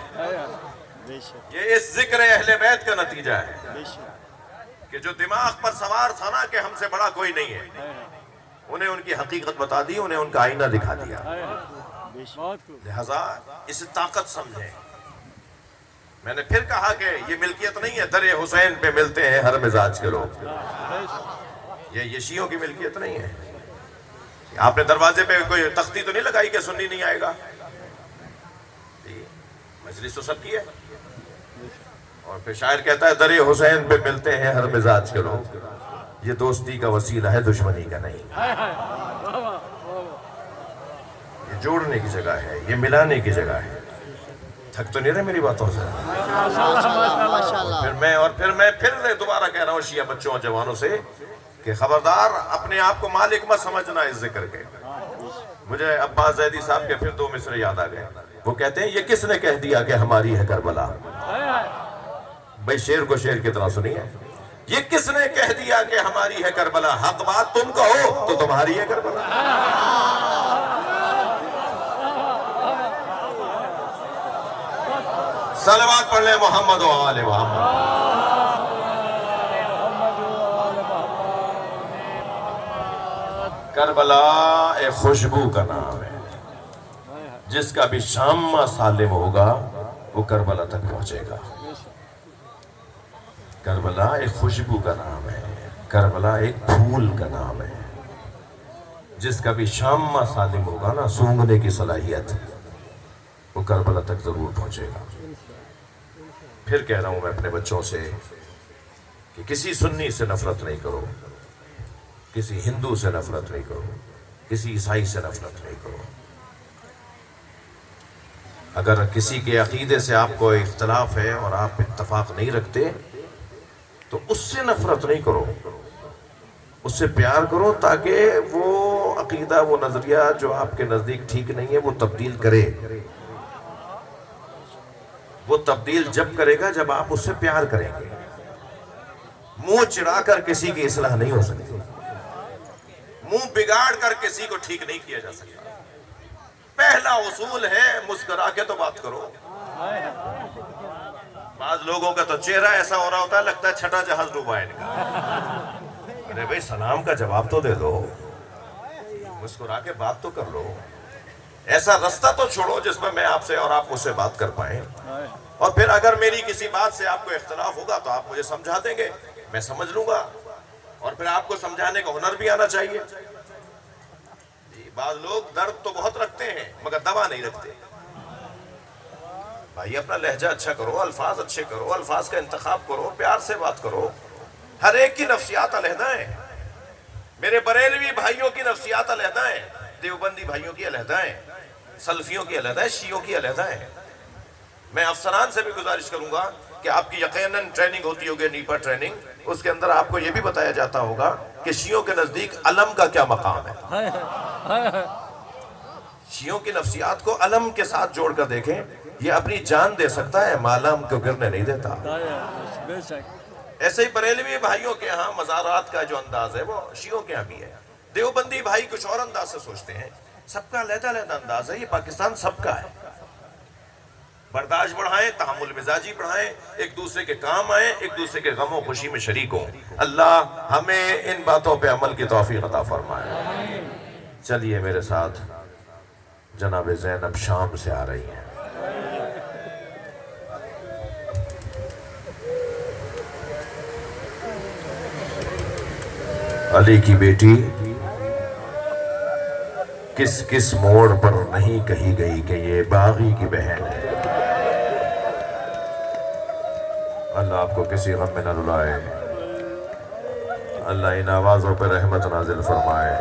یہ اس ذکر اہل بیت کا نتیجہ ہے کہ جو دماغ پر سوار تھا نا کہ ہم سے بڑا کوئی نہیں ہے، انہیں ان کی حقیقت بتا دی، انہیں ان کا آئینہ دکھا دیا. بہت خوب. لہذا اسے طاقت سمجھیں. میں نے پھر کہا کہ یہ ملکیت نہیں ہے در حسین پہ ملتے ہیں ہر مزاج کے لوگ. یہ شیعوں کی ملکیت نہیں ہے. آپ نے دروازے پہ کوئی تختی تو نہیں لگائی کہ سنی نہیں آئے گا. مجلس تو سب کی ہے. اور پھر شاعر کہتا ہے در حسین پہ ملتے ہیں ہر مزاج کے لوگ. یہ دوستی کا وسیلہ ہے دشمنی کا نہیں. یہ جوڑنے کی جگہ ہے, یہ ملانے کی جگہ ہے. تھک تو نہیں رہے میری باتوں سے؟ پھر میں دوبارہ کہہ رہا ہوں شیعہ بچوں اور جوانوں سے کہ خبردار اپنے آپ کو مالک مت سمجھنا اس ذکر کے. مجھے عباس زیدی صاحب کے پھر 2 مصرے یاد آ گئے. وہ کہتے ہیں یہ کس نے کہہ دیا کہ ہماری ہے کربلا. بھئی شعر کو شعر کی طرح سنیے. یہ کس نے کہہ دیا کہ ہماری ہے کربلا. حق بات تم کہو تو تمہاری ہے کربلا. صلوات پڑھ لیں محمد و آل محمد. کربلا ایک خوشبو کا نام ہے. جس کا بھی شامہ سالم ہوگا وہ کربلا تک پہنچے گا. کربلا ایک خوشبو کا نام ہے. کربلا ایک پھول کا نام ہے. جس کا بھی شامہ سالم ہوگا نا, سونگھنے کی صلاحیت, وہ کربلا تک ضرور پہنچے گا. پھر کہہ رہا ہوں میں اپنے بچوں سے کہ کسی سنی سے نفرت نہیں کرو, کسی ہندو سے نفرت نہیں کرو, کسی عیسائی سے نفرت نہیں کرو. اگر کسی کے عقیدے سے آپ کو اختلاف ہے اور آپ اتفاق نہیں رکھتے تو اس سے نفرت نہیں کرو, اس سے پیار کرو تاکہ وہ عقیدہ, وہ نظریہ جو آپ کے نزدیک ٹھیک نہیں ہے وہ تبدیل کرے. وہ تبدیل جب کرے گا جب آپ اس سے پیار کریں گے. منہ چڑھا کر کسی کی اصلاح نہیں ہو سکتی. منہ بگاڑ کر کسی کو ٹھیک نہیں کیا جا سکتا. پہلا اصول ہے مسکرا کے تو بات کرو. بعض لوگوں کا تو چہرہ ایسا ہو رہا ہوتا ہے لگتا ہے چھٹا جہاز ڈوبا ہے ان کا. ارے بھائی سلام کا جواب تو دے دو, مسکرا کے بات تو کر لو. ایسا رستہ تو چھوڑو جس میں میں آپ سے اور آپ مجھ سے بات کر پائیں. اور پھر اگر میری کسی بات سے آپ کو اختلاف ہوگا تو آپ مجھے سمجھا دیں گے, میں سمجھ لوں گا. اور پھر آپ کو سمجھانے کا ہنر بھی آنا چاہیے. بعض لوگ درد تو بہت رکھتے ہیں مگر دوا نہیں رکھتے. بھائی اپنا لہجہ اچھا کرو, الفاظ اچھے کرو, الفاظ کا انتخاب کرو, پیار سے بات کرو. ہر ایک کی نفسیات علیحدہ ہیں. میرے بریلوی بھائیوں کی نفسیات علیحدہ ہیں, دیوبندی بھائیوں کی علیحدہ ہیں, سلفیوں کی علیحدہ ہے, شیعوں کی علیحدہ ہے. میں افسران سے بھی گزارش کروں گا کہ آپ کی یقیناً ٹریننگ ہوتی ہوگی, نیپا ٹریننگ, اس کے اندر آپ کو یہ بھی بتایا جاتا ہوگا کہ شیعوں کے نزدیک علم کا کیا مقام ہے. شیعوں کی نفسیات کو علم کے ساتھ جوڑ کر دیکھیں. یہ اپنی جان دے سکتا ہے, معلم کو گرنے نہیں دیتا. ایسے ہی بریلوی بھائیوں کے ہاں مزارات کا جو انداز ہے وہ شیعوں کے ہاں بھی ہے. دیوبندی بھائی کچھ اور انداز سے سوچتے ہیں. سب کا علیحدہ علیحدہ انداز ہے. یہ پاکستان سب کا ہے. برداشت بڑھائیں, تحمل مزاجی بڑھائیں, ایک دوسرے کے کام آئیں, ایک دوسرے کے غم و خوشی میں شریک ہوں. اللہ ہمیں ان باتوں پہ عمل کی توفیق عطا فرمائے. چلیے میرے ساتھ جناب زینب شام سے آ رہی ہیں. علی کی بیٹی کس کس موڑ پر نہیں کہی گئی کہ یہ باغی کی بہن ہے. اللہ آپ کو کسی غم میں نہ رلائے. اللہ ان آوازوں پر رحمت نازل فرمائے.